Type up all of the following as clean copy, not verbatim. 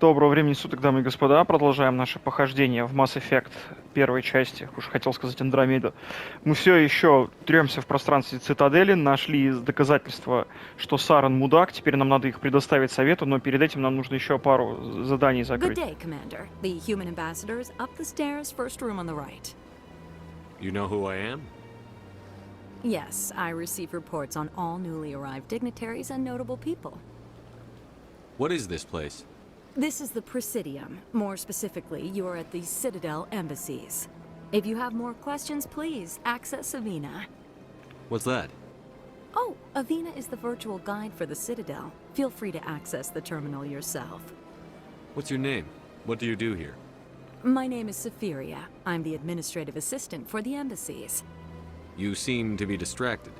Доброго времени суток, дамы и господа. Продолжаем наше похождение в Mass Effect первой части, уж хотел сказать Андромеду. Мы все еще трёмся в пространстве цитадели, нашли доказательства, что Сарен мудак, теперь нам надо их предоставить совету, но перед этим нам нужно еще пару заданий закрыть. Good day, Commander. The human ambassador is up the stairs, first room on the right. You know who I am? Yes, I receive reports on all newly arrived dignitaries and notable people. What is this place? This is the Presidium. More specifically, you are at the Citadel embassies. If you have more questions, please access Avina. What's that? Oh, Avina is the virtual guide for the Citadel. Feel free to access the terminal yourself. What's your name? What do you do here? My name is Safiria. I'm the administrative assistant for the embassies. You seem to be distracted.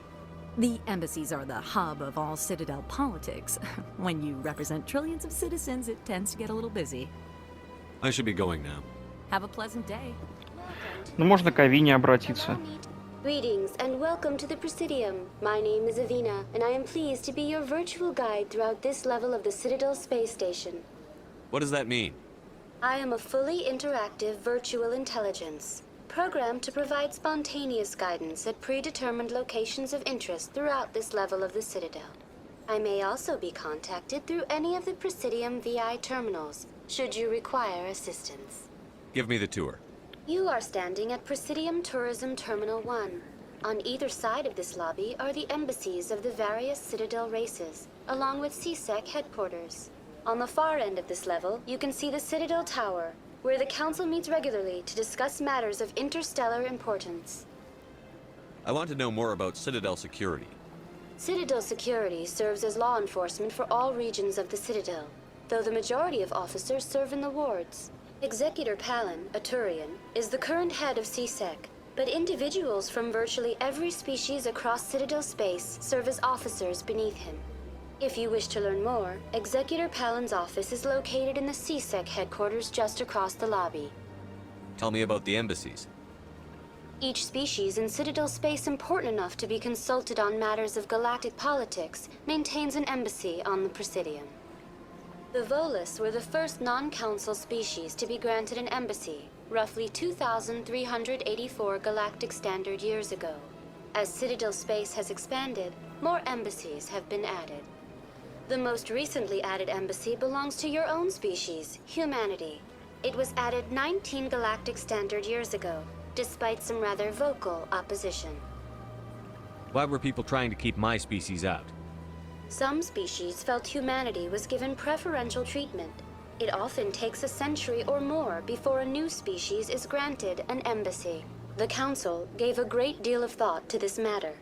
The embassies are the hub of all Citadel politics. When you represent trillions of citizens, it tends to get a little busy. I should be going now. Have a pleasant day. Ну, можно к Авине обратиться. Greetings and welcome to the Presidium. My name is Avina, and I am pleased to be your virtual guide throughout this level of the Citadel space station. What does that mean? I am a fully interactive virtual intelligence, programmed to provide spontaneous guidance at predetermined locations of interest throughout this level of the Citadel. I may also be contacted through any of the Presidium VI terminals, should you require assistance. Give me the tour. You are standing at Presidium Tourism Terminal 1. On either side of this lobby are the embassies of the various Citadel races, along with CSEC headquarters. On the far end of this level, you can see the Citadel Tower, where the Council meets regularly to discuss matters of interstellar importance. I want to know more about Citadel security. Citadel security serves as law enforcement for all regions of the Citadel, though the majority of officers serve in the wards. Executor Palin, a Turian, is the current head of CSEC, but individuals from virtually every species across Citadel space serve as officers beneath him. If you wish to learn more, Executor Palin's office is located in the CSEC headquarters just across the lobby. Tell me about the embassies. Each species in Citadel space important enough to be consulted on matters of galactic politics maintains an embassy on the Presidium. The Volus were the first non-council species to be granted an embassy, roughly 2,384 galactic standard years ago. As Citadel space has expanded, more embassies have been added. The most recently added embassy belongs to your own species, humanity. It was added 19 galactic standard years ago, despite some rather vocal opposition. Why were people trying to keep my species out? Some species felt humanity was given preferential treatment. It often takes a century or more before a new species is granted an embassy. The Council gave a great deal of thought to this matter.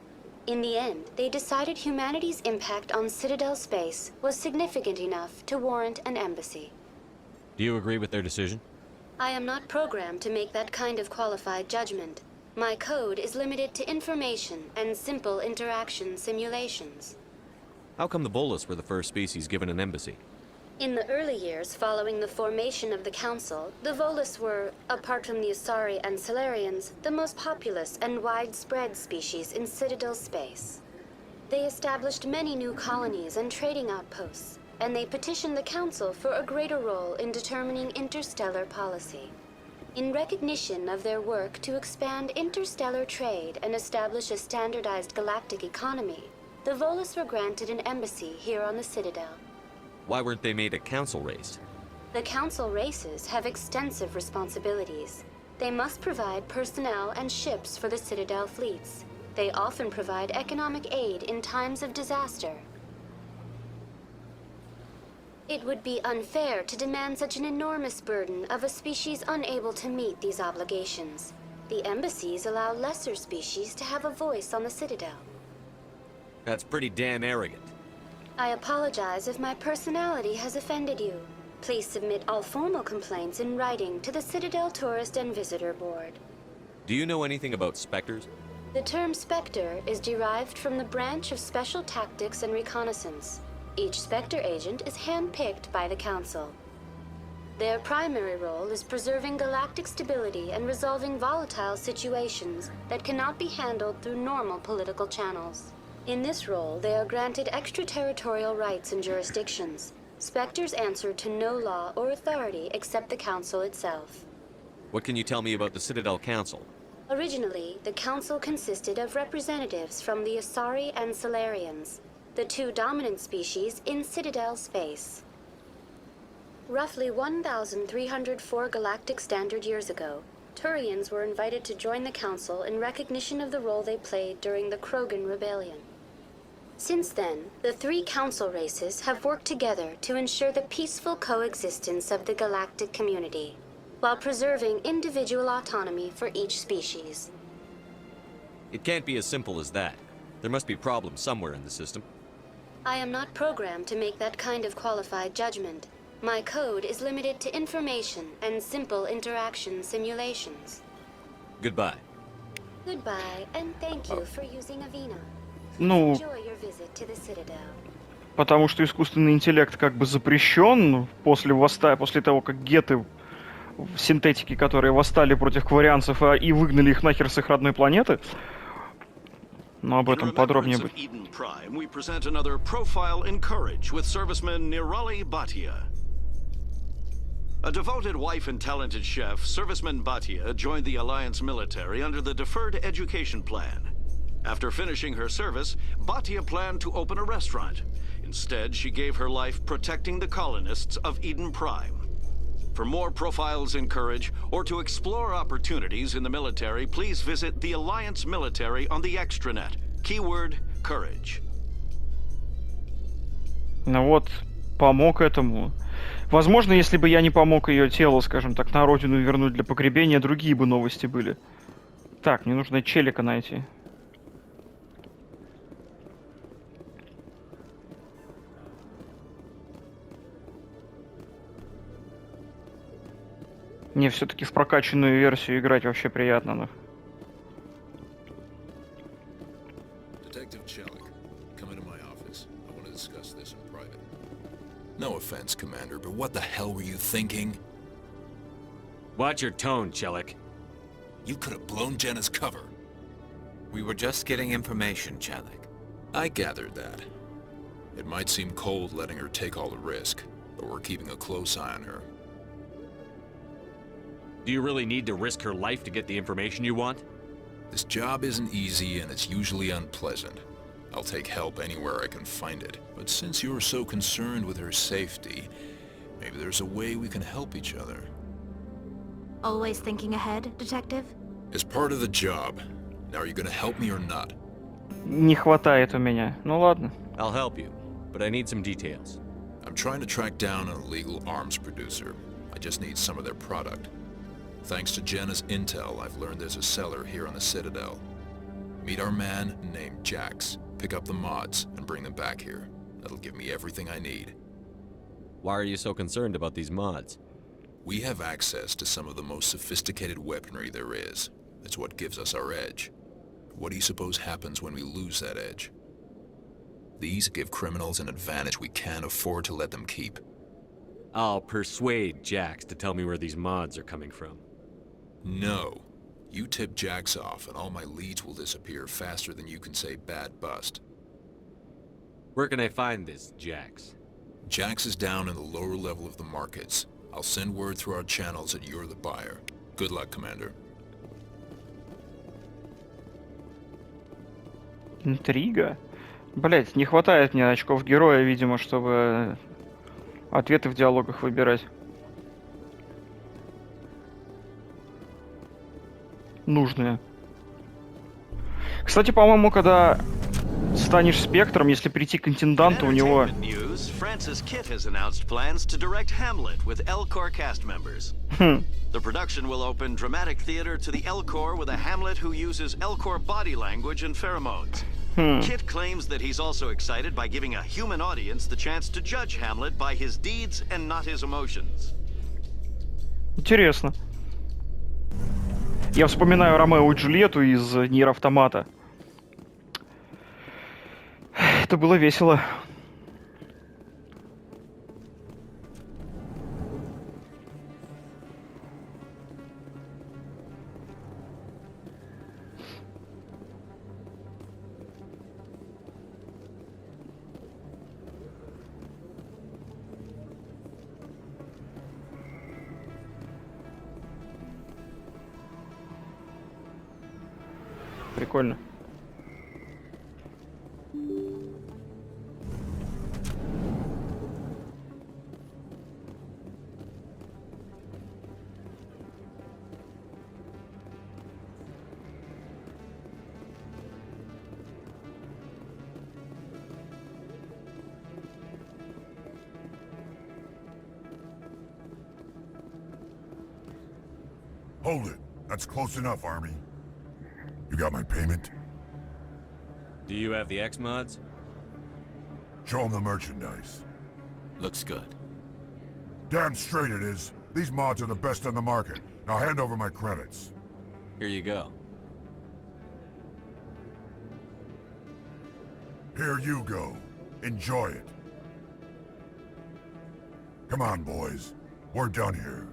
In the end, they decided humanity's impact on Citadel space was significant enough to warrant an embassy. Do you agree with their decision? I am not programmed to make that kind of qualified judgment. My code is limited to information and simple interaction simulations. How come the Volus were the first species given an embassy? In the early years following the formation of the Council, the Volus were, apart from the Asari and Solarians, the most populous and widespread species in Citadel space. They established many new colonies and trading outposts, and they petitioned the Council for a greater role in determining interstellar policy. In recognition of their work to expand interstellar trade and establish a standardized galactic economy, the Volus were granted an embassy here on the Citadel. Why weren't they made a council race? The Council races have extensive responsibilities. They must provide personnel and ships for the Citadel fleets. They often provide economic aid in times of disaster. It would be unfair to demand such an enormous burden of a species unable to meet these obligations. The embassies allow lesser species to have a voice on the Citadel. That's pretty damn arrogant. I apologize if my personality has offended you. Please submit all formal complaints in writing to the Citadel Tourist and Visitor Board. Do you know anything about specters? The term SPECTRE is derived from the branch of Special Tactics and Reconnaissance. Each SPECTRE agent is hand-picked by the Council. Their primary role is preserving galactic stability and resolving volatile situations that cannot be handled through normal political channels. In this role, they are granted extraterritorial rights and jurisdictions. Spectres answer to no law or authority except the Council itself. What can you tell me about the Citadel Council? Originally, the Council consisted of representatives from the Asari and Solarians, the two dominant species in Citadel space. Roughly 1,304 galactic standard years ago, Turians were invited to join the Council in recognition of the role they played during the Krogan Rebellion. Since then, the three Council races have worked together to ensure the peaceful coexistence of the galactic community, while preserving individual autonomy for each species. It can't be as simple as that. There must be problems somewhere in the system. I am not programmed to make that kind of qualified judgment. My code is limited to information and simple interaction simulations. Goodbye. Goodbye, and thank you for using Avina. Ну, Enjoy your visit to the Citadel. потому что искусственный интеллект как бы запрещен после того, как геты синтетики, которые восстали против кварианцев и выгнали их нахер с их родной планеты. Но об этом подробнее будет. Eden Prime, we present another profile in courage with serviceman Nirali Bhatia. A devoted wife and talented chef, serviceman Bhatia joined the Alliance military under the Deferred Education Plan. After finishing her service, Bhatia planned to open a restaurant. Instead, she gave her life protecting the colonists of Eden Prime. For more profiles in courage, or to explore opportunities in the military, please visit the Alliance military on the extranet. Keyword courage. Ну вот, помог этому. Возможно, если бы я не помог ее тело, скажем так, на родину вернуть для погребения, другие бы новости были. Так, мне нужно челика найти. Мне все-таки в прокачанную версию играть вообще приятно. Но... Detective Chelik, come into my office. I want to discuss this in private. No offense, Commander, but what the hell were you thinking? Watch your tone, Chelik. You could have blown Jenna's cover. We were just getting information, Chelik. I gathered that. It might seem cold letting her take all the risk, but we're keeping a close eye on her. Do you really need to risk her life to get the information you want? This job isn't easy and it's usually unpleasant. I'll take help anywhere I can find it. But since you're so concerned with her safety, maybe there's a way we can help each other. Always thinking ahead, Detective? It's part of the job. Now are you gonna help me or not? Не хватает у меня. Ну ладно. I'll help you, but I need some details. I'm trying to track down an illegal arms producer. I just need some of their product. Thanks to Jenna's intel, I've learned there's a seller here on the Citadel. Meet our man named Jax, pick up the mods, and bring them back here. That'll give me everything I need. Why are you so concerned about these mods? We have access to some of the most sophisticated weaponry there is. It's what gives us our edge. What do you suppose happens when we lose that edge? These give criminals an advantage we can't afford to let them keep. I'll persuade Jax to tell me where these mods are coming from. No. You tip Jax off and all my leads will disappear faster than you can say bad bust. Where can I find this Jax? Jax is down in the lower level of the markets. I'll send word through our channels that you're the buyer. Good luck, Commander. Интрига? Блять, не хватает мне очков героя, видимо, чтобы ответы в диалогах выбирать. Нужные. Кстати, по-моему, когда станешь спектром, если прийти к интенданту, у него... Francis Kitt has announced plans to direct Hamlet with L-Corps cast members. The production will open dramatic theater to the L-Corps with a Hamlet who uses L-Corps body language and pheromones. Kitt claims that he's also excited by giving a human audience the chance to judge Hamlet by his deeds and not his emotions. Интересно. Я вспоминаю Ромео и Джульетту из Нир Автомата. Это было весело. Прикольно. Hold it. That's close enough, Army. You got my payment? Do you have the X-Mods? Show them the merchandise. Looks good. Damn straight it is. These mods are the best on the market. Now hand over my credits. Here you go. Here you go. Enjoy it. Come on, boys. We're done here.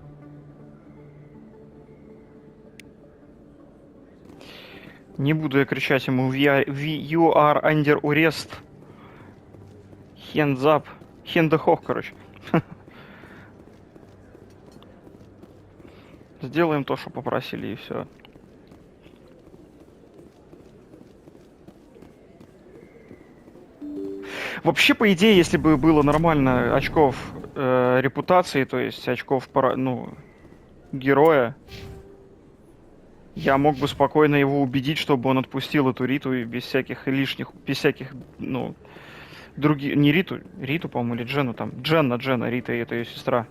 Не буду я кричать ему You are under arrest. Hands up. Hand the hawk, короче. Сделаем то, что попросили, и все. Вообще, по идее, если бы было нормально очков репутации, то есть очков, героя, я мог бы спокойно его убедить, чтобы он отпустил эту Риту и без всяких лишних, без всяких, других, не Риту, по-моему, или Джену там, Дженна, Рита и это ее сестра,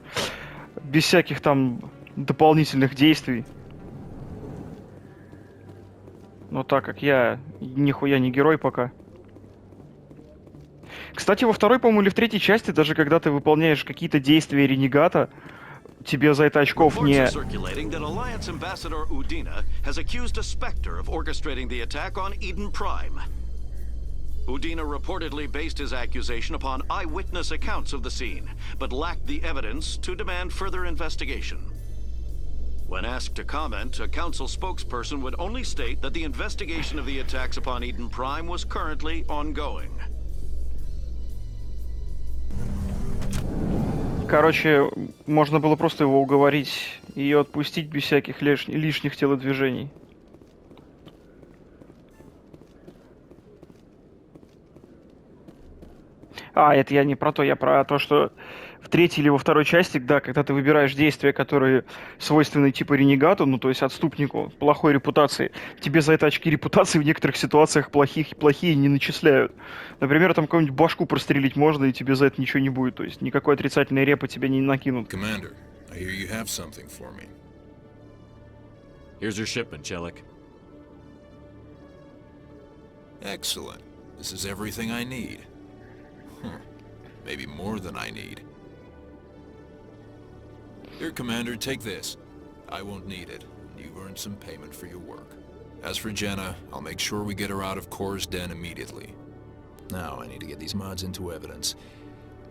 без всяких там дополнительных действий. Но так как я нихуя не герой пока. Кстати, во второй, по-моему, или в третьей части, даже когда ты выполняешь какие-то действия ренегата, тебе за это очков не... Reports are circulating that Alliance Ambassador Udina has accused a SPECTRE of orchestrating the attack on Eden Prime. Udina reportedly based his accusation upon eyewitness accounts of the scene, but lacked the evidence to demand further investigation. When asked to comment, a council spokesperson would only state that the investigation of the attacks upon Eden Prime was currently ongoing. Короче, можно было просто его уговорить и ее отпустить без всяких лишних телодвижений. Это я не про то, я про то, что в третьей или во второй части, да, когда ты выбираешь действия, которые свойственны типа ренегату, то есть отступнику, плохой репутации, тебе за это очки репутации в некоторых ситуациях плохие не начисляют. Например, там какую-нибудь башку прострелить можно, и тебе за это ничего не будет, то есть никакой отрицательной репы тебе не накинут. Commander, I hear you have something for me. Here's your shipment, Chelik. Excellent. This is everything I need. Maybe more than I need. Here, Commander, take this. I won't need it. You've earned some payment for your work. As for Jenna, I'll make sure we get her out of Core's den immediately. Now, I need to get these mods into evidence.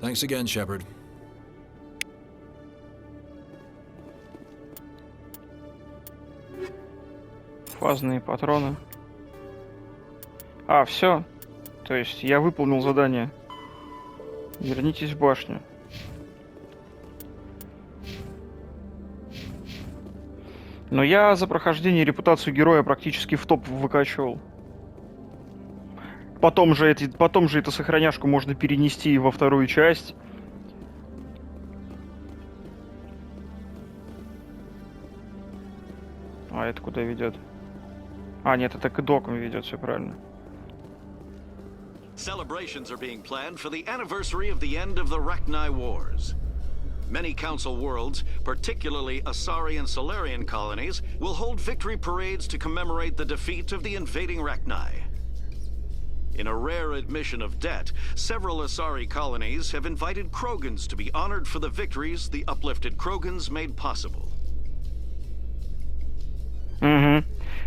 Thanks again, Shepard. Фазные патроны. Все. То есть я выполнил задание. Вернитесь в башню. Но я за прохождение репутацию героя практически в топ выкачивал. Потом же эту сохраняшку можно перенести и во вторую часть. Это куда ведет? Нет, это к докам ведет, все правильно. Celebrations are being planned for the anniversary of the end of the Rachni Wars. Many Council worlds, particularly Asari and Solarian colonies, will hold victory parades to commemorate the defeat of the invading Rachni. In a rare admission of debt, several Asari colonies have invited Krogans to be honored for the victories the uplifted Krogans made possible.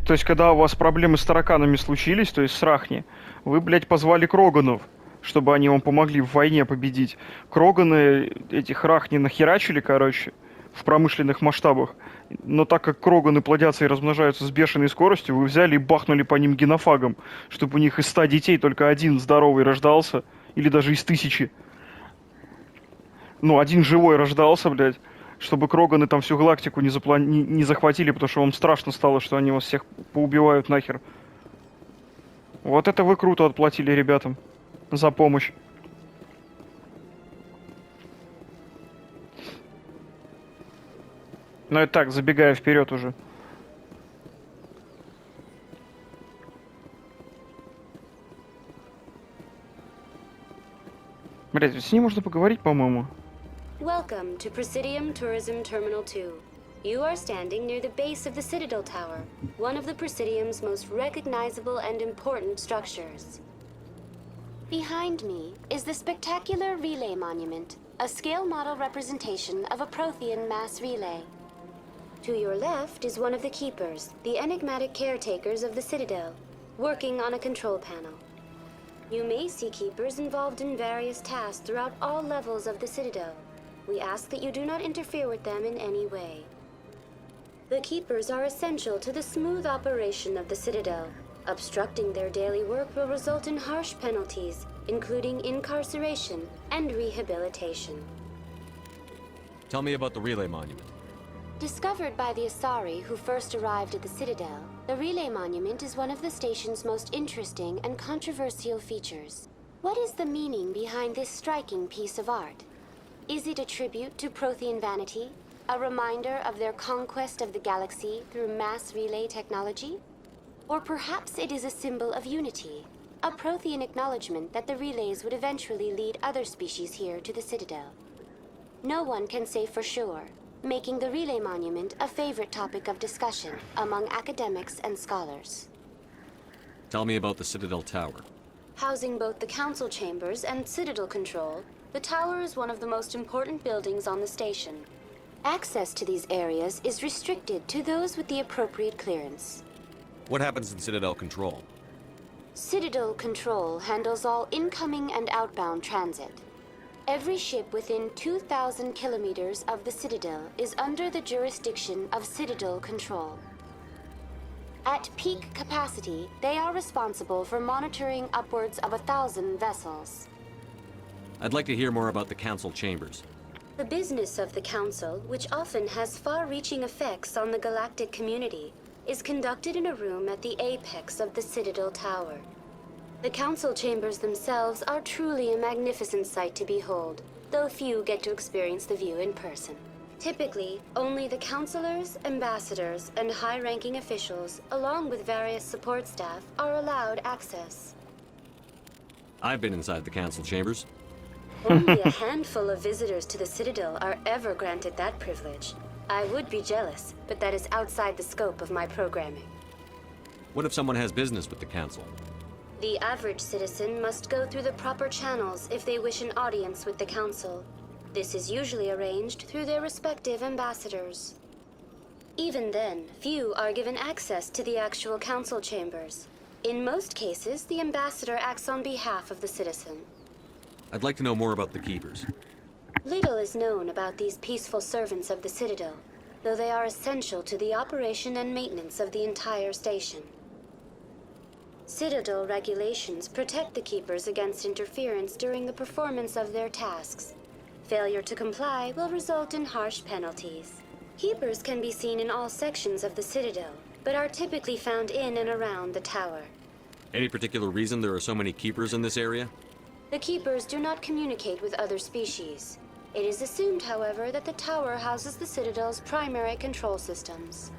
То есть, когда у вас проблемы с тараканами случились, то есть с Рахни, вы, позвали Кроганов, чтобы они вам помогли в войне победить. Кроганы этих Рахни нахерачили, в промышленных масштабах. Но так как Кроганы плодятся и размножаются с бешеной скоростью, вы взяли и бахнули по ним генофагом, чтобы у них из 100 детей только один здоровый рождался, или даже из 1000. Один живой рождался, чтобы Кроганы там всю галактику не захватили, потому что вам страшно стало, что они вас всех поубивают нахер. Вот это вы круто отплатили ребятам за помощь. Ну и так, забегая вперед уже. Блять, с ним можно поговорить, по-моему. Welcome to Presidium Tourism Terminal 2. You are standing near the base of the Citadel Tower, one of the Presidium's most recognizable and important structures. Behind me is the spectacular Relay Monument, a scale model representation of a Prothean mass relay. To your left is one of the Keepers, the enigmatic caretakers of the Citadel, working on a control panel. You may see Keepers involved in various tasks throughout all levels of the Citadel. We ask that you do not interfere with them in any way. The Keepers are essential to the smooth operation of the Citadel. Obstructing their daily work will result in harsh penalties, including incarceration and rehabilitation. Tell me about the Relay Monument. Discovered by the Asari who first arrived at the Citadel, the Relay Monument is one of the station's most interesting and controversial features. What is the meaning behind this striking piece of art? Is it a tribute to Prothean vanity? A reminder of their conquest of the galaxy through mass relay technology? Or perhaps it is a symbol of unity, a Prothean acknowledgement that the relays would eventually lead other species here to the Citadel. No one can say for sure, making the Relay Monument a favorite topic of discussion among academics and scholars. Tell me about the Citadel Tower. Housing both the Council Chambers and Citadel Control, the tower is one of the most important buildings on the station. Access to these areas is restricted to those with the appropriate clearance. What happens in Citadel Control? Citadel Control handles all incoming and outbound transit. Every ship within 2,000 kilometers of the Citadel is under the jurisdiction of Citadel Control. At peak capacity, they are responsible for monitoring upwards of 1,000 vessels. I'd like to hear more about the Council Chambers. The business of the Council, which often has far-reaching effects on the galactic community, is conducted in a room at the apex of the Citadel Tower. The Council Chambers themselves are truly a magnificent sight to behold, though few get to experience the view in person. Typically, only the councilors, ambassadors, and high-ranking officials, along with various support staff, are allowed access. I've been inside the Council Chambers. Only a handful of visitors to the Citadel are ever granted that privilege. I would be jealous, but that is outside the scope of my programming. What if someone has business with the Council? The average citizen must go through the proper channels if they wish an audience with the Council. This is usually arranged through their respective ambassadors. Even then, few are given access to the actual Council Chambers. In most cases, the ambassador acts on behalf of the citizen. I'd like to know more about the Keepers. Little is known about these peaceful servants of the Citadel, though they are essential to the operation and maintenance of the entire station. Citadel regulations protect the Keepers against interference during the performance of their tasks. Failure to comply will result in harsh penalties. Keepers can be seen in all sections of the Citadel, but are typically found in and around the tower. Any particular reason there are so many Keepers in this area? The Keepers do not communicate with other species. It is assumed, however, that the tower houses the Citadel's primary control systems.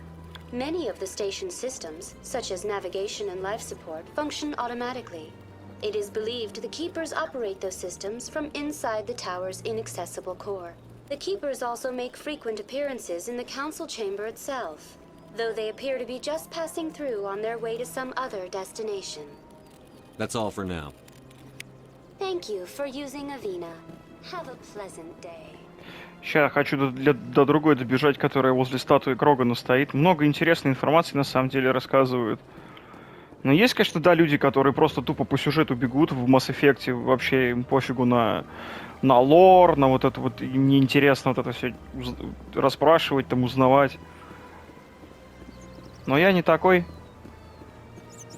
Many of the station's systems, such as navigation and life support, function automatically. It is believed the Keepers operate those systems from inside the tower's inaccessible core. The Keepers also make frequent appearances in the Council Chamber itself, though they appear to be just passing through on their way to some other destination. That's all for now. Thank you for using Avina. Have a pleasant day. Сейчас хочу до другой добежать, которая возле статуи Крогана стоит. Много интересной информации на самом деле рассказывают. Но есть, конечно, да, люди, которые просто тупо по сюжету бегут в Mass Effect, вообще им пофигу на лор, на вот это вот, им неинтересно вот это все расспрашивать, там, узнавать. Но я не такой.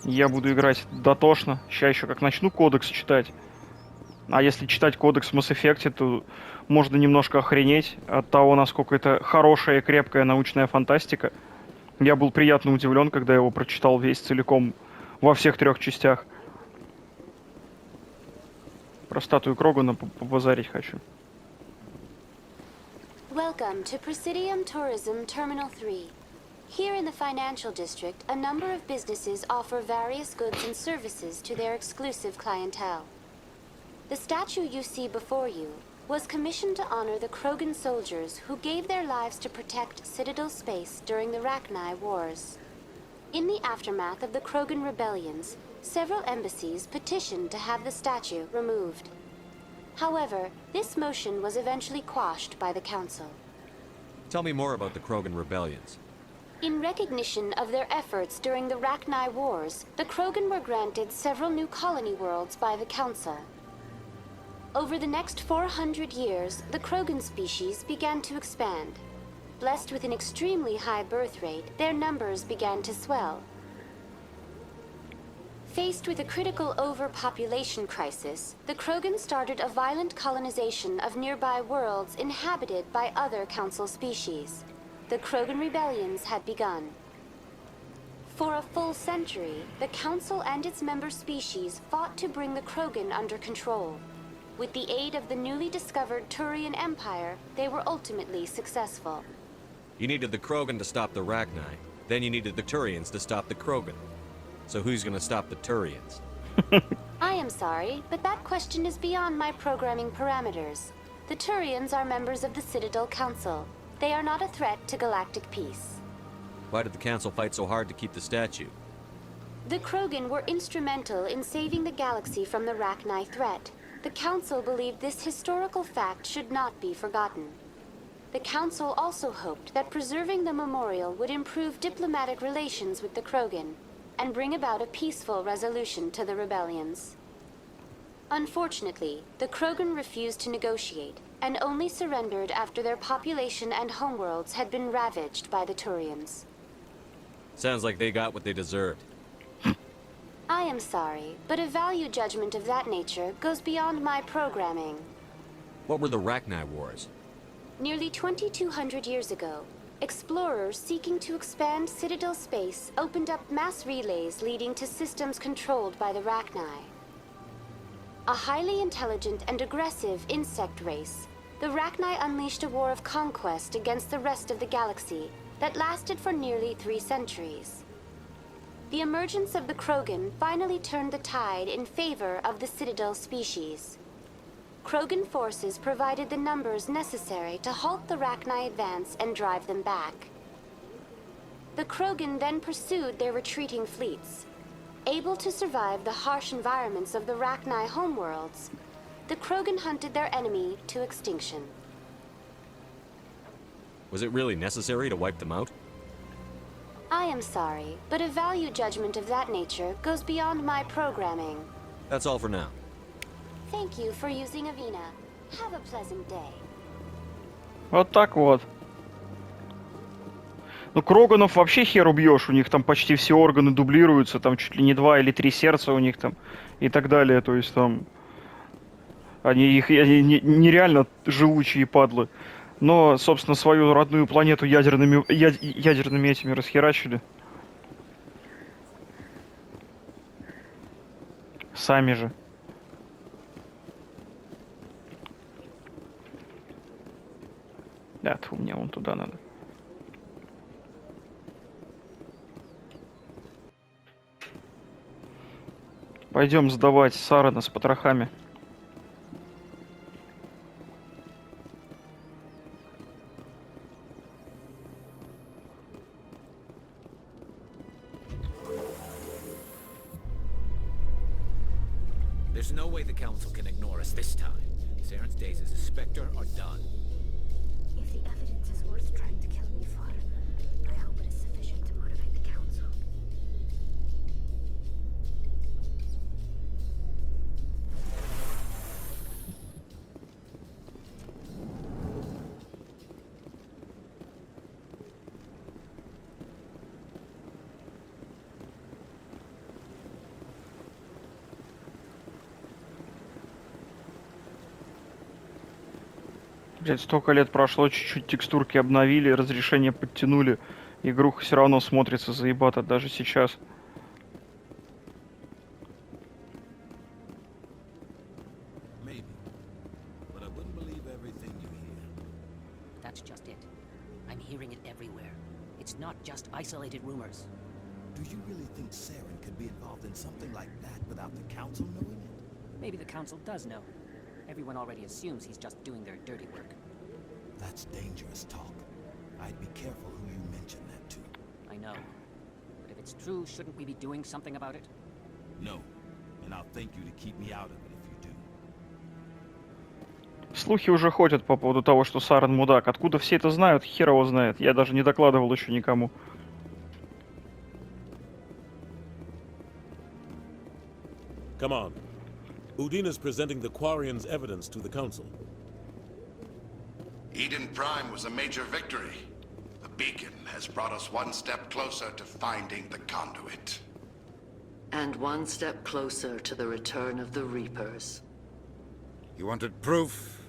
Я буду играть дотошно. Сейчас еще как начну кодекс читать. А если читать кодекс в Mass Effect, то можно немножко охренеть от того, насколько это хорошая и крепкая научная фантастика. Я был приятно удивлен, когда я его прочитал весь целиком во всех 3 частях. Про статую Крогана побазарить хочу. Welcome to Presidium Tourism Terminal 3. Here in the financial district, a number of businesses offer various goods and services to their exclusive clientele. The statue you see before you was commissioned to honor the Krogan soldiers who gave their lives to protect Citadel space during the Rachni Wars. In the aftermath of the Krogan rebellions, several embassies petitioned to have the statue removed. However, this motion was eventually quashed by the Council. Tell me more about the Krogan rebellions. In recognition of their efforts during the Rachni Wars, the Krogan were granted several new colony worlds by the Council. Over the next 400 years, the Krogan species began to expand. Blessed with an extremely high birth rate, their numbers began to swell. Faced with a critical overpopulation crisis, the Krogan started a violent colonization of nearby worlds inhabited by other Council species. The Krogan rebellions had begun. For a full century, the Council and its member species fought to bring the Krogan under control. With the aid of the newly discovered Turian Empire, they were ultimately successful. You needed the Krogan to stop the Rachni, then you needed the Turians to stop the Krogan. So who's gonna stop the Turians? I am sorry, but that question is beyond my programming parameters. The Turians are members of the Citadel Council. They are not a threat to galactic peace. Why did the Council fight so hard to keep the statue? The Krogan were instrumental in saving the galaxy from the Rachni threat. The Council believed this historical fact should not be forgotten. The Council also hoped that preserving the memorial would improve diplomatic relations with the Krogan and bring about a peaceful resolution to the rebellions. Unfortunately, the Krogan refused to negotiate and only surrendered after their population and homeworlds had been ravaged by the Turians. Sounds like they got what they deserved. I am sorry, but a value judgment of that nature goes beyond my programming. What were the Rachni Wars? Nearly 2,200 years ago, explorers seeking to expand Citadel space opened up mass relays leading to systems controlled by the Rachni. A highly intelligent and aggressive insect race, the Rachni unleashed a war of conquest against the rest of the galaxy that lasted for nearly 3 centuries. The emergence of the Krogan finally turned the tide in favor of the Citadel species. Krogan forces provided the numbers necessary to halt the Rachni advance and drive them back. The Krogan then pursued their retreating fleets. Able to survive the harsh environments of the Rachni homeworlds, the Krogan hunted their enemy to extinction. Was it really necessary to wipe them out? I am sorry, but a value judgment of that nature goes beyond my programming. That's all for now. Thank you for using Avina. Have a pleasant day. Вот так вот. Ну, Кроганов вообще хер убьешь, у них там почти все органы дублируются, там чуть ли не 2 или 3 сердца у них там и так далее, то есть там они нереально живучие падлы. Но, собственно, свою родную планету ядерными этими расхерачили. Сами же. Да, тьфу, мне вон туда надо. Пойдем сдавать Сарана с потрохами. There's no way the Council can ignore us this time. Saren's days as a Spectre are done. If the evidence is worth trying to kill me for, I hope it is sufficient to motivate the Council. Блять, столько лет прошло, чуть-чуть текстурки обновили, разрешение подтянули. Игруха все равно смотрится заебато даже сейчас. isolated rumors. Do you really think Saren could be involved in something like that without the Council knowing it? Maybe the Council does know. Everyone already assumes he's just doing their dirty work. That's dangerous talk. I'd be careful who you mention that to. I know. But if it's true, shouldn't we be doing something about it? No. And I'll thank you to keep me out of it if you do. Слухи уже ходят по поводу того, что Сарен мудак. Откуда все это знают, хер его знает. Я даже не докладывал еще никому. Come on. Udina's presenting the Quarians' evidence to the Council. Eden Prime was a major victory. The beacon has brought us one step closer to finding the conduit. And one step closer to the return of the Reapers. You wanted proof?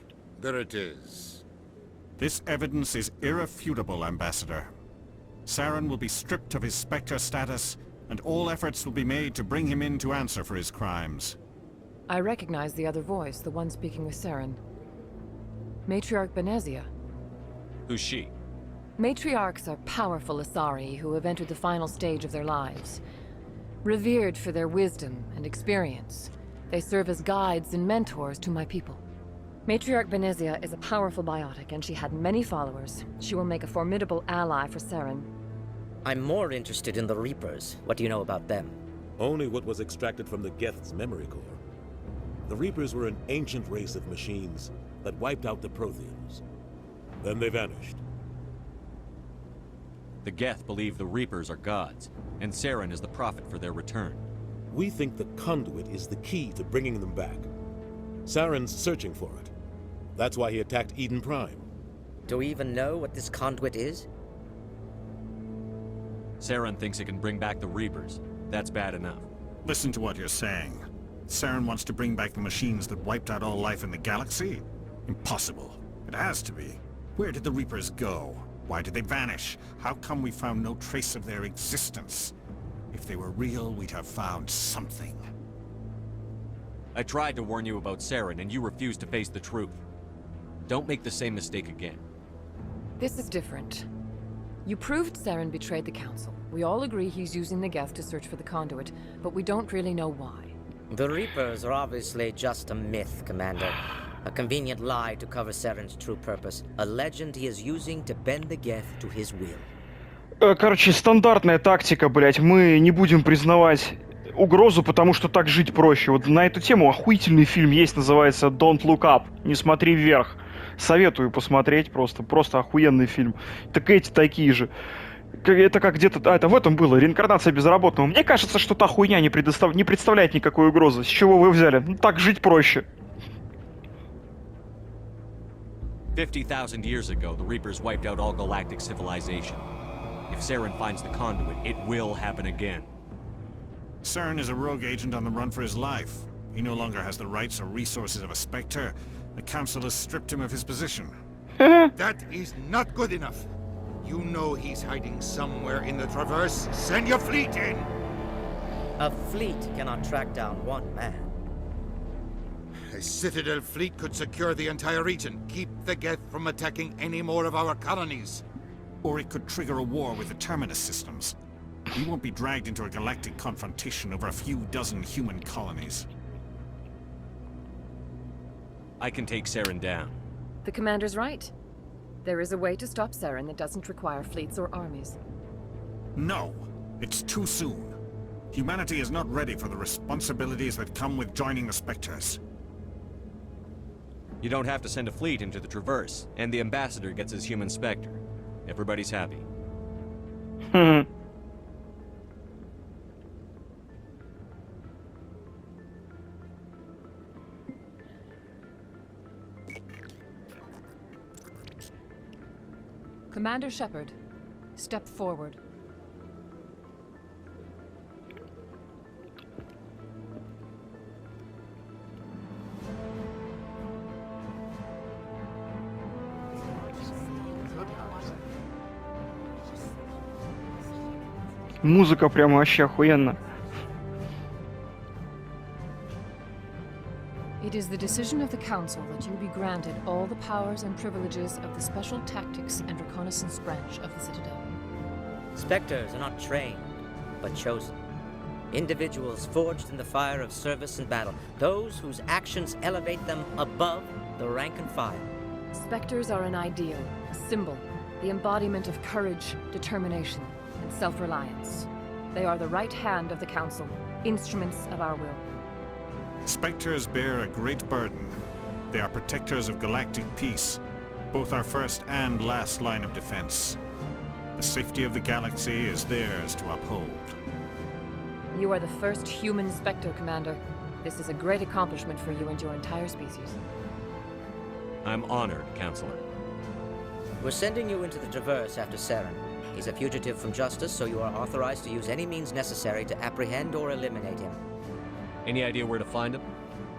There it is. This evidence is irrefutable, Ambassador. Saren will be stripped of his Spectre status, and all efforts will be made to bring him in to answer for his crimes. I recognize the other voice, the one speaking with Saren. Matriarch Benezia. Who's she? Matriarchs are powerful Asari who have entered the final stage of their lives. Revered for their wisdom and experience, they serve as guides and mentors to my people. Matriarch Benezia is a powerful biotic, and she had many followers. She will make a formidable ally for Saren. I'm more interested in the Reapers. What do you know about them? Only what was extracted from the Geth's memory core. The Reapers were an ancient race of machines that wiped out the Protheans. Then they vanished. The Geth believe the Reapers are gods, and Saren is the prophet for their return. We think the conduit is the key to bringing them back. Saren's searching for it. That's why he attacked Eden Prime. Do we even know what this conduit is? Saren thinks it can bring back the Reapers. That's bad enough. Listen to what you're saying. Saren wants to bring back the machines that wiped out all life in the galaxy? Impossible. It has to be. Where did the Reapers go? Why did they vanish? How come we found no trace of their existence? If they were real, we'd have found something. I tried to warn you about Saren, and you refused to face the truth. Don't make the same mistake again. This is different. You proved Saren betrayed the Council. We all agree he's using the Geth to search for the conduit, but we don't really know why. The Reapers are obviously just a myth, Commander. A convenient lie to cover Saren's true purpose. A legend he is using to bend the Geth to his will. Короче, стандартная тактика, блять. Мы не будем признавать угрозу, потому что так жить проще. Вот на эту тему охуительный фильм есть, называется Don't Look Up. Не смотри вверх. Советую посмотреть, просто охуенный фильм. Так эти такие же. Это как где-то... это в этом было, реинкарнация безработного. Мне кажется, что та хуйня не представляет никакой угрозы. С чего вы взяли? Ну так жить проще. 50,000 years ago, the Reapers wiped out all galactic civilization. If Saren finds the conduit, it will happen again. Saren is a rogue agent on the run for his life. He no longer has the rights or resources of a Spectre. The Council has stripped him of his position. That is not good enough. You know he's hiding somewhere in the Traverse. Send your fleet in! A fleet cannot track down one man. A Citadel fleet could secure the entire region, keep the Geth from attacking any more of our colonies. Or it could trigger a war with the Terminus systems. We won't be dragged into a galactic confrontation over a few dozen human colonies. I can take Saren down. The Commander's right. There is a way to stop Saren that doesn't require fleets or armies. No! It's too soon. Humanity is not ready for the responsibilities that come with joining the Spectres. You don't have to send a fleet into the Traverse, and the Ambassador gets his human Spectre. Everybody's happy. Commander Shepard, step forward. Музыка прямо вообще охуенно. It is the decision of the Council that you be granted all the powers and privileges of the Special Tactics and Reconnaissance Branch of the Citadel. Spectres are not trained, but chosen. Individuals forged in the fire of service and battle. Those whose actions elevate them above the rank and file. Spectres are an ideal, a symbol, the embodiment of courage, determination, and self-reliance. They are the right hand of the Council, instruments of our will. Spectres bear a great burden. They are protectors of galactic peace, both our first and last line of defense. The safety of the galaxy is theirs to uphold. You are the first human Spectre, Commander. This is a great accomplishment for you and your entire species. I'm honored, Counselor. We're sending you into the Traverse after Saren. He's a fugitive from justice, so you are authorized to use any means necessary to apprehend or eliminate him. Any idea where to find him?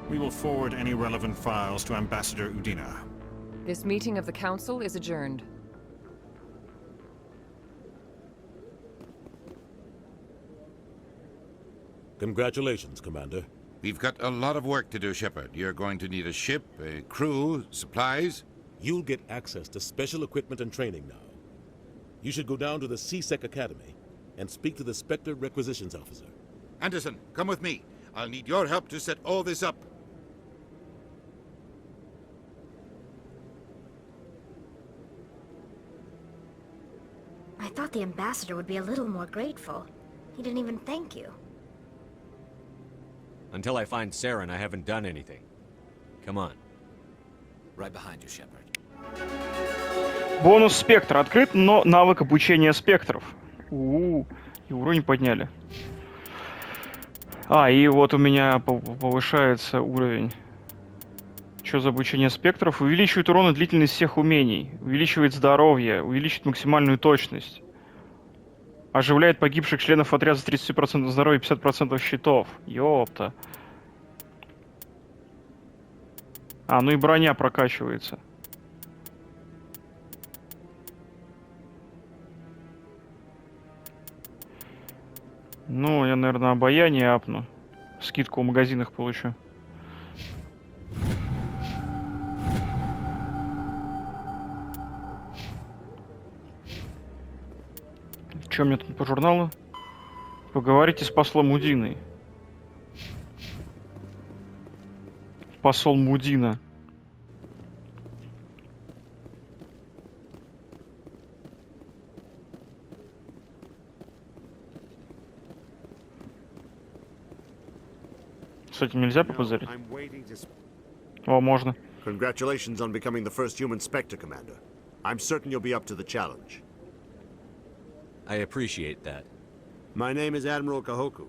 We will forward any relevant files to Ambassador Udina. This meeting of the Council is adjourned. Congratulations, Commander. We've got a lot of work to do, Shepard. You're going to need a ship, a crew, supplies. You'll get access to special equipment and training now. You should go down to the C-Sec Academy and speak to the Spectre Requisitions Officer. Anderson, come with me. I'll need your help to set all this up. I thought the ambassador would be a little more grateful. He didn't even thank you. Until I find Saren, I haven't done anything. Come on. Right behind you, Shepard. Бонус спектра открыт, но навык обучения спектров. И уровень подняли. И вот у меня повышается уровень. Что за обучение спектров? Увеличивает урон и длительность всех умений. Увеличивает здоровье. Увеличивает максимальную точность. Оживляет погибших членов отряда с 30% здоровья и 50% щитов. Ёпта. Ну и броня прокачивается. Ну, я, наверное, обаяние апну. Скидку в магазинах получу. Что мне тут по журналу? Поговорите с послом Удиной. Посол Мудина. С этим нельзя попозырить? О, можно. Congratulations on becoming the first human Spectre, Commander. I'm certain you'll be up to the challenge. I appreciate that. My name is Admiral Kahoku.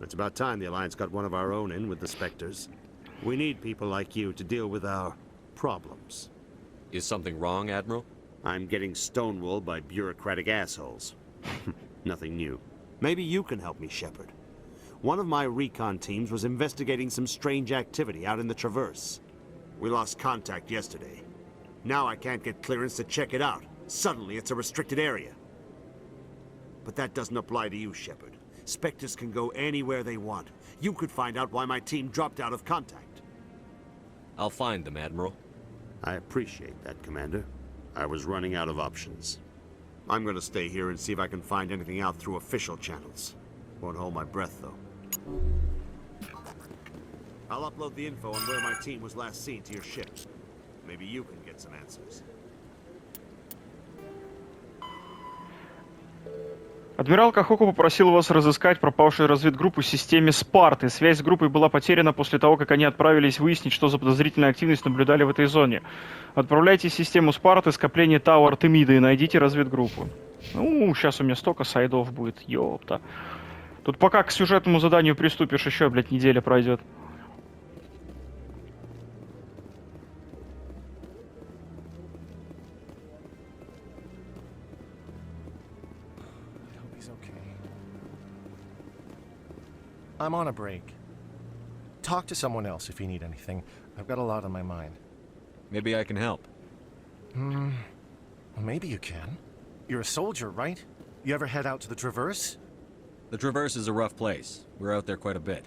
It's about time the Alliance got one of our own in with the Spectres. We need people like you to deal with our problems. Is something wrong, Admiral? I'm getting stonewalled by bureaucratic assholes. Nothing new. Maybe you can help me, Shepard. One of my recon teams was investigating some strange activity out in the Traverse. We lost contact yesterday. Now I can't get clearance to check it out. Suddenly it's a restricted area. But that doesn't apply to you, Shepard. Spectres can go anywhere they want. You could find out why my team dropped out of contact. I'll find them, Admiral. I appreciate that, Commander. I was running out of options. I'm gonna stay here and see if I can find anything out through official channels. Won't hold my breath, though. I'll upload the info on where my team was last seen to your ship. Maybe you can get some answers. Адмирал Кахоку попросил вас разыскать пропавшую разведгруппу в системе Спарты. Связь с группой была потеряна после того, как они отправились выяснить, что за подозрительная активность наблюдали в этой зоне. Отправляйте в систему Спарты скопление Тау Артемида и найдите разведгруппу. Сейчас у меня столько сайдов будет, ёпта. Тут пока к сюжетному заданию приступишь, еще, блядь, неделя пройдет. I'm on a break. Talk to someone else if you need anything. I've got a lot on my mind. Maybe I can help. Well, maybe you can. You're a soldier, right? You ever head out to the Traverse? The Traverse is a rough place. We're out there quite a bit.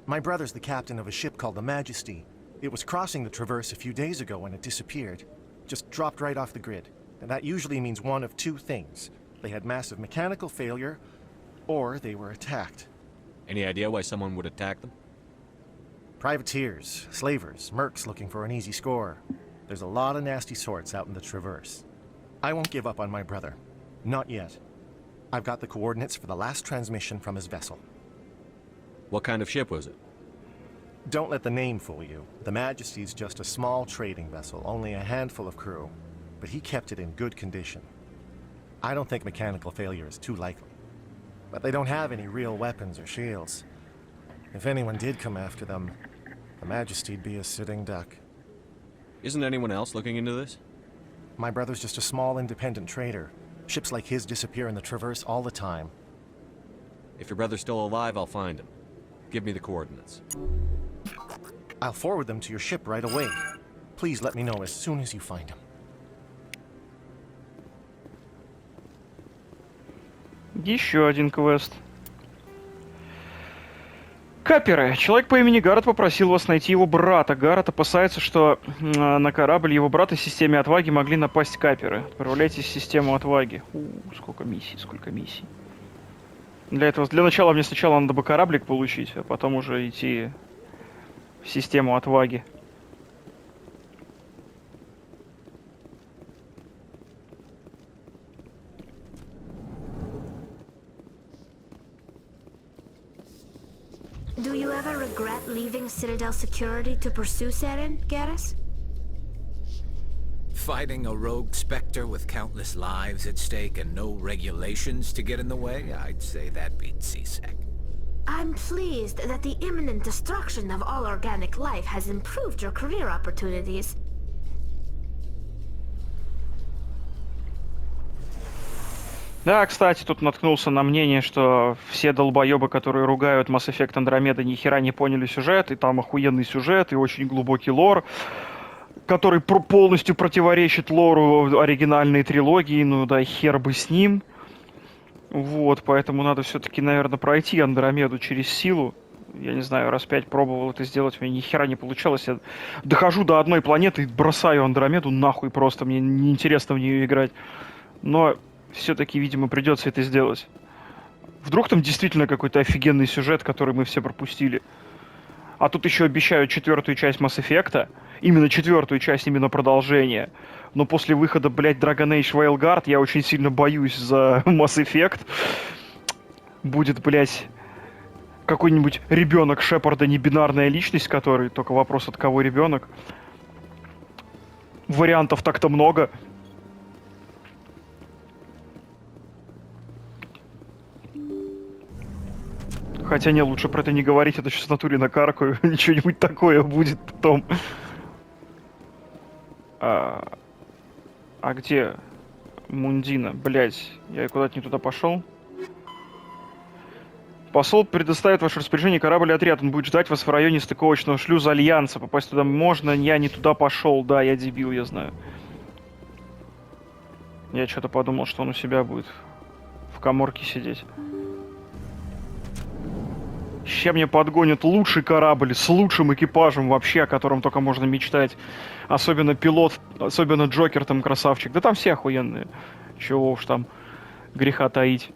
My brother's the captain of a ship called the Majesty. It was crossing the Traverse a few days ago when it disappeared. Just dropped right off the grid. And that usually means one of two things. They had massive mechanical failure, or they were attacked. Any idea why someone would attack them? Privateers, slavers, mercs looking for an easy score. There's a lot of nasty sorts out in the Traverse. I won't give up on my brother. Not yet. I've got the coordinates for the last transmission from his vessel. What kind of ship was it? Don't let the name fool you. The Majesty's just a small trading vessel, only a handful of crew. But he kept it in good condition. I don't think mechanical failure is too likely. But they don't have any real weapons or shields. If anyone did come after them, the Majesty'd be a sitting duck. Isn't anyone else looking into this? My brother's just a small independent trader. Ships like his disappear in the Traverse all the time. If your brother's still alive, I'll find him. Give me the coordinates. I'll forward them to your ship right away. Please let me know as soon as you find him. Еще один квест. Каперы. Человек по имени Гаррет попросил вас найти его брата. Гаррет опасается, что на корабль его брата в системе отваги могли напасть каперы. Отправляйтесь в систему отваги. Сколько миссий, сколько миссий. Для начала мне сначала надо бы кораблик получить, а потом уже идти в систему отваги. Do you ever regret leaving Citadel security to pursue Saren, Garrus? Fighting a rogue Spectre with countless lives at stake and no regulations to get in the way? I'd say that beats seasick. I'm pleased that the imminent destruction of all organic life has improved your career opportunities. Да, кстати, тут наткнулся на мнение, что все долбоебы, которые ругают Mass Effect Andromeda, ни хера не поняли сюжет, и там охуенный сюжет, и очень глубокий лор, который полностью противоречит лору оригинальной трилогии, ну да хер бы с ним. Вот, поэтому надо все-таки, наверное, пройти Андромеду через силу. Я не знаю, раз 5 пробовал это сделать, у меня ни хера не получалось. Я дохожу до одной планеты и бросаю Андромеду нахуй просто, мне неинтересно в нее играть. Но все-таки, видимо, придется это сделать. Вдруг там действительно какой-то офигенный сюжет, который мы все пропустили. А тут еще обещают 4-ю часть Mass Effect. Именно 4-ю часть, именно продолжение. Но после выхода, блядь, Dragon Age Veilguard я очень сильно боюсь за Mass Effect. Будет, блядь, какой-нибудь ребенок Шепарда, небинарная личность, который... Только вопрос, от кого ребенок. Вариантов так-то много. Хотя не, лучше про это не говорить, это сейчас в натуре накаркаю. Ничего-нибудь такое будет потом. А где Мундина? Блять, я куда-то не туда пошел. Посол предоставит в ваше распоряжение корабль и отряд. Он будет ждать вас в районе стыковочного шлюза Альянса. Попасть туда можно, я не туда пошел. Да, я дебил, я знаю. Я что-то подумал, что он у себя будет в каморке сидеть. Сейчас мне подгонят лучший корабль с лучшим экипажем вообще, о котором только можно мечтать. Особенно пилот, особенно Джокер там красавчик. Да там все охуенные. Чего уж там греха таить.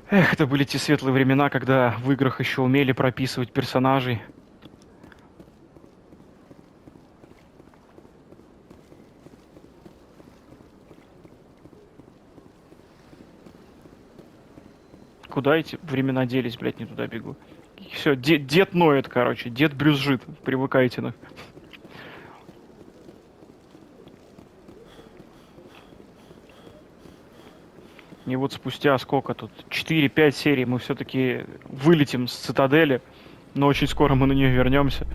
Эх, это были те светлые времена, когда в играх еще умели прописывать персонажей. Куда эти времена делись, блядь, не туда бегу. Все, дед ноет, короче, дед брюзжит, привыкайте на. И вот спустя сколько тут, 4-5 серий мы все-таки вылетим с Цитадели, но очень скоро мы на нее вернемся.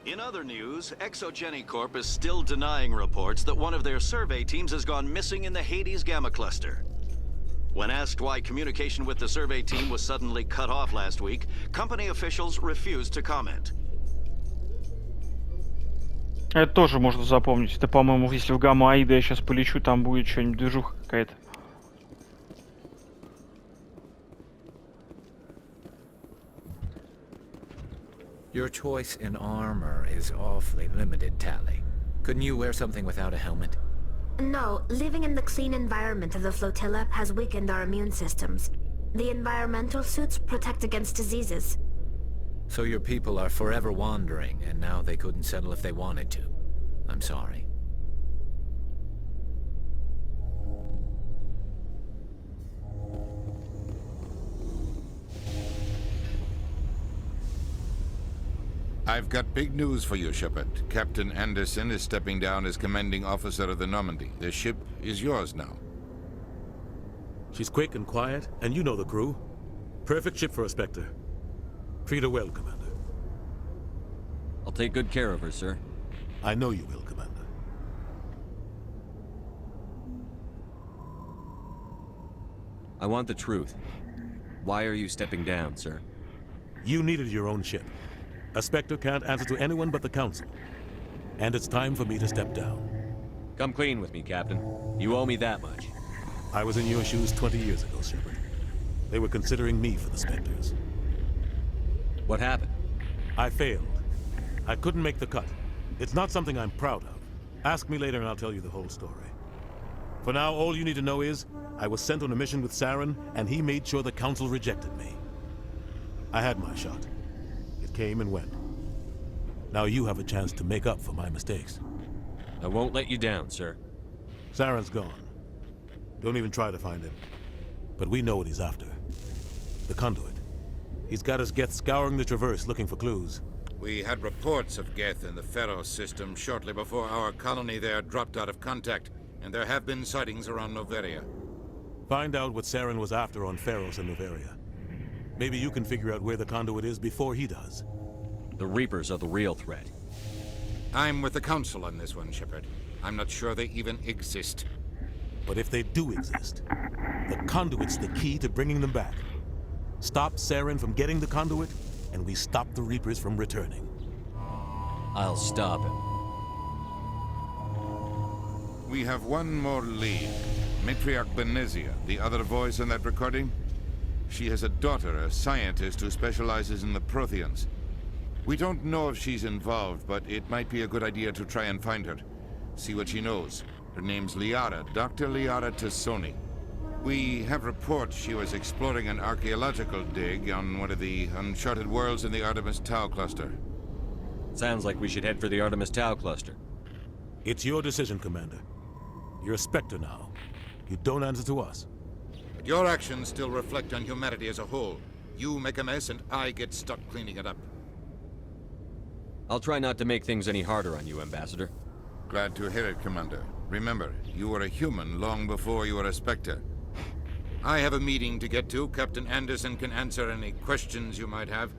In other news, Exogeny Corp is still denying reports that one of their survey teams has gone missing in the Hades Gamma Cluster. When asked why communication with the survey team was suddenly cut off last week, company officials refused to comment. Это тоже можно запомнить. Это, по-моему, если в Гамма-Аида я сейчас полечу, там будет что-нибудь движуха какая-то. Your choice in armor is awfully limited, Tally. Couldn't you wear something without a helmet? No, living in the clean environment of the flotilla has weakened our immune systems. The environmental suits protect against diseases. So your people are forever wandering, and now they couldn't settle if they wanted to. I'm sorry. I've got big news for you, Shepard. Captain Anderson is stepping down as commanding officer of the Normandy. The ship is yours now. She's quick and quiet, and you know the crew. Perfect ship for a Spectre. Treat her well, Commander. I'll take good care of her, sir. I know you will, Commander. I want the truth. Why are you stepping down, sir? You needed your own ship. A Spectre can't answer to anyone but the Council. And it's time for me to step down. Come clean with me, Captain. You owe me that much. I was in your shoes 20 years ago, Shepard. They were considering me for the Spectres. What happened? I failed. I couldn't make the cut. It's not something I'm proud of. Ask me later and I'll tell you the whole story. For now, all you need to know is, I was sent on a mission with Saren, and he made sure the Council rejected me. I had my shot. It came and went. Now you have a chance to make up for my mistakes. I won't let you down, sir. Saren's gone. Don't even try to find him. But we know what he's after. The conduit. He's got his Geth scouring the Traverse looking for clues. We had reports of Geth in the Pharaoh system shortly before our colony there dropped out of contact, and there have been sightings around Noveria. Find out what Saren was after on Pharos and Noveria. Maybe you can figure out where the conduit is before he does. The Reapers are the real threat. I'm with the Council on this one, Shepard. I'm not sure they even exist. But if they do exist, the conduit's the key to bringing them back. Stop Saren from getting the conduit, and we stop the Reapers from returning. I'll stop him. We have one more lead. Matriarch Benezia, the other voice in that recording. She has a daughter, a scientist who specializes in the Protheans. We don't know if she's involved, but it might be a good idea to try and find her. See what she knows. Her name's Liara, Dr. Liara Tassoni. We have reports she was exploring an archaeological dig on one of the uncharted worlds in the Artemis Tau cluster. Sounds like we should head for the Artemis Tau cluster. It's your decision, Commander. You're a Spectre now. You don't answer to us. But your actions still reflect on humanity as a whole. You make a mess and I get stuck cleaning it up. I'll try not to make things any harder on you, Ambassador. Glad to hear it, Commander. Remember, you were a human long before you were a Spectre. I have a meeting to get to. Captain Anderson can answer any questions you might have.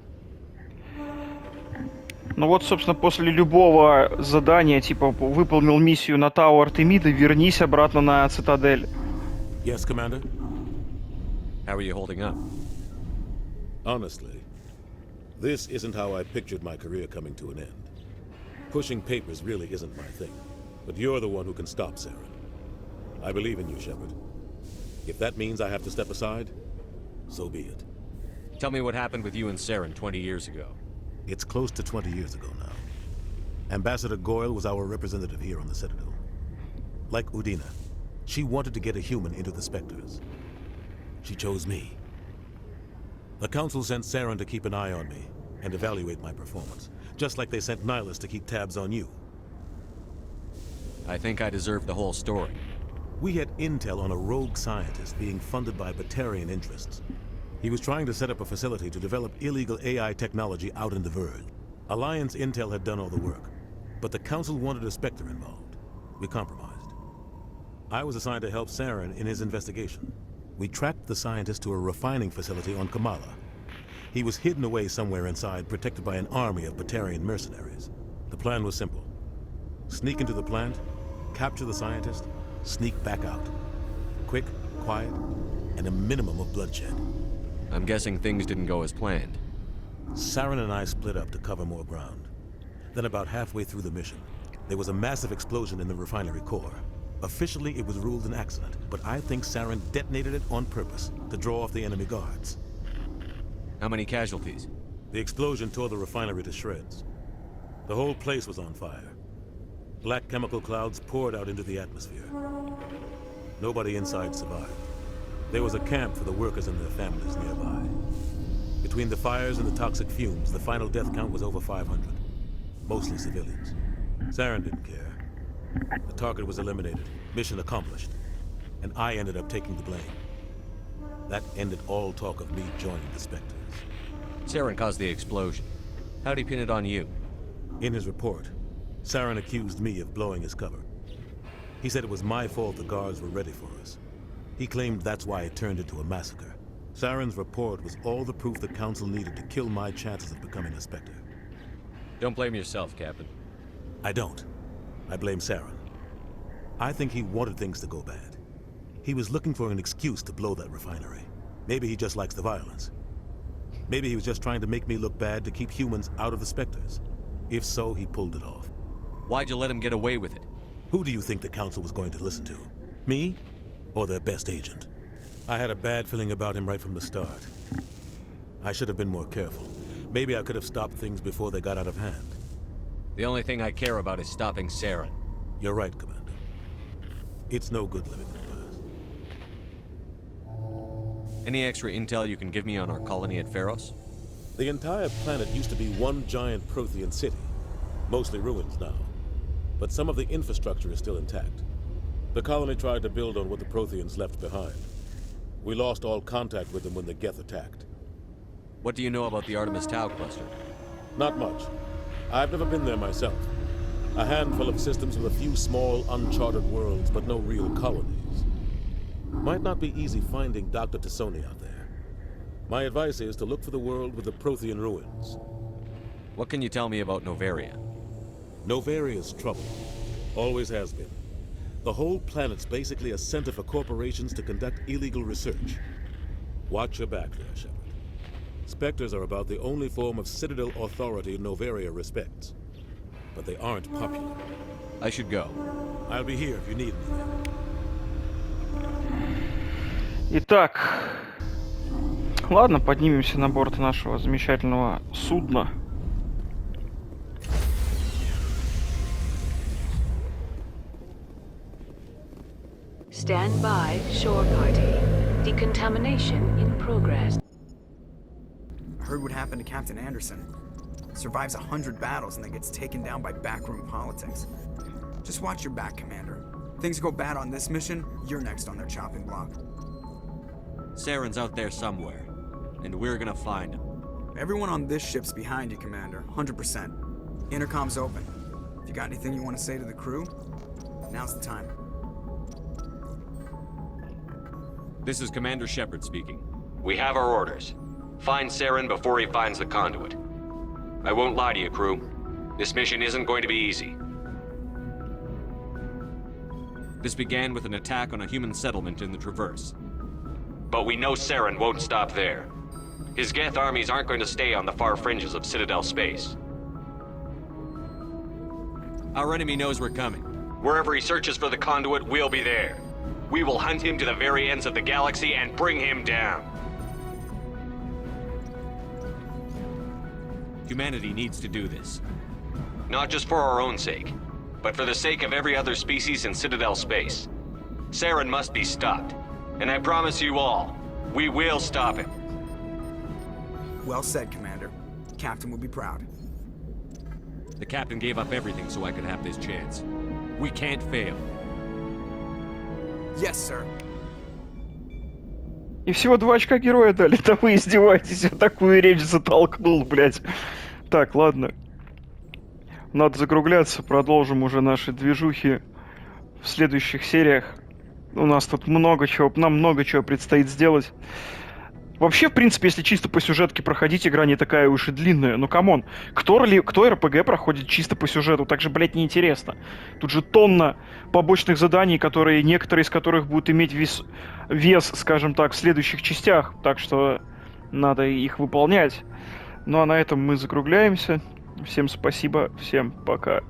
Ну вот, собственно, после любого задания, типа, выполнил миссию на Тау Артемиды, вернись обратно на Цитадель. Yes, Commander? How are you holding up? Honestly, this isn't how I pictured my career coming to an end. Pushing papers really isn't my thing, but you're the one who can stop Saren. I believe in you, Shepard. If that means I have to step aside, so be it. Tell me what happened with you and Saren 20 years ago. It's close to 20 years ago now. Ambassador Goyle was our representative here on the Citadel. Like Udina, she wanted to get a human into the Spectres. She chose me. The Council sent Saren to keep an eye on me and evaluate my performance, just like they sent Nihilus to keep tabs on you. I think I deserve the whole story. We had intel on a rogue scientist being funded by Batarian interests. He was trying to set up a facility to develop illegal AI technology out in the Verge. Alliance intel had done all the work, but the Council wanted a Spectre involved. We compromised. I was assigned to help Saren in his investigation. We tracked the scientist to a refining facility on Kamala. He was hidden away somewhere inside, protected by an army of Batarian mercenaries. The plan was simple. Sneak into the plant, capture the scientist, sneak back out. Quick, quiet, and a minimum of bloodshed. I'm guessing things didn't go as planned. Saren and I split up to cover more ground. Then about halfway through the mission, there was a massive explosion in the refinery core. Officially, it was ruled an accident, but I think Saren detonated it on purpose to draw off the enemy guards. How many casualties? The explosion tore the refinery to shreds. The whole place was on fire. Black chemical clouds poured out into the atmosphere. Nobody inside survived. There was a camp for the workers and their families nearby. Between the fires and the toxic fumes, the final death count was over 500. Mostly civilians. Saren didn't care. The target was eliminated, mission accomplished. And I ended up taking the blame. That ended all talk of me joining the Spectres. Saren caused the explosion. How'd he pin it on you? In his report, Saren accused me of blowing his cover. He said it was my fault the guards were ready for us. He claimed that's why it turned into a massacre. Saren's report was all the proof the Council needed to kill my chances of becoming a Spectre. Don't blame yourself, Captain. I don't. I blame Saren. I think he wanted things to go bad. He was looking for an excuse to blow that refinery. Maybe he just likes the violence. Maybe he was just trying to make me look bad to keep humans out of the Spectres. If so, he pulled it off. Why'd you let him get away with it? Who do you think the Council was going to listen to? Me? Or their best agent? I had a bad feeling about him right from the start. I should have been more careful. Maybe I could have stopped things before they got out of hand. The only thing I care about is stopping Saren. You're right, Commander. It's no good living in the past. Any extra intel you can give me on our colony at Pharos? The entire planet used to be one giant Prothean city. Mostly ruins now. But some of the infrastructure is still intact. The colony tried to build on what the Protheans left behind. We lost all contact with them when the Geth attacked. What do you know about the Artemis Tau cluster? Not much. I've never been there myself. A handful of systems with a few small, uncharted worlds, but no real colonies. Might not be easy finding Dr. Tassoni out there. My advice is to look for the world with the Prothean ruins. What can you tell me about Novaria? Novaria's trouble. Always has been. The whole planet's basically a center for corporations to conduct illegal research. Watch your back there, Shepard. Spectres are about the only form of Citadel authority Novaria respects. But they aren't popular. I should go. I'll be here if you need me. Итак, ладно, поднимемся на борт нашего замечательного судна. Stand by, shore party. Decontamination in progress. I heard what happened to Captain Anderson. Survives 100 battles and then gets taken down by backroom politics. Just watch your back, Commander. Things go bad on this mission, you're next on their chopping block. Saren's out there somewhere, and we're gonna find him. Everyone on this ship's behind you, Commander. 100%. Intercom's open. If you got anything you want to say to the crew, now's the time. This is Commander Shepard speaking. We have our orders. Find Saren before he finds the conduit. I won't lie to you, crew. This mission isn't going to be easy. This began with an attack on a human settlement in the Traverse. But we know Saren won't stop there. His Geth armies aren't going to stay on the far fringes of Citadel space. Our enemy knows we're coming. Wherever he searches for the conduit, we'll be there. We will hunt him to the very ends of the galaxy and bring him down. Humanity needs to do this. Not just for our own sake, but for the sake of every other species in Citadel space. Saren must be stopped. And I promise you all, we will stop him. Well said, Commander. Captain will be proud. The captain gave up everything so I could have this chance. We can't fail. Yes, sir. И всего 2 очка героя дали. Да вы издеваетесь, я такую речь затолкнул, блядь. Так, ладно. Надо закругляться, продолжим уже наши движухи в следующих сериях. У нас тут много чего, нам много чего предстоит сделать. Вообще, в принципе, если чисто по сюжетке проходить, игра не такая уж и длинная. Ну, камон, кто РПГ проходит чисто по сюжету? Так же, блядь, неинтересно. Тут же тонна побочных заданий, которые, некоторые из которых будут иметь вес, скажем так, в следующих частях. Так что надо их выполнять. Ну, а на этом мы закругляемся. Всем спасибо, всем пока.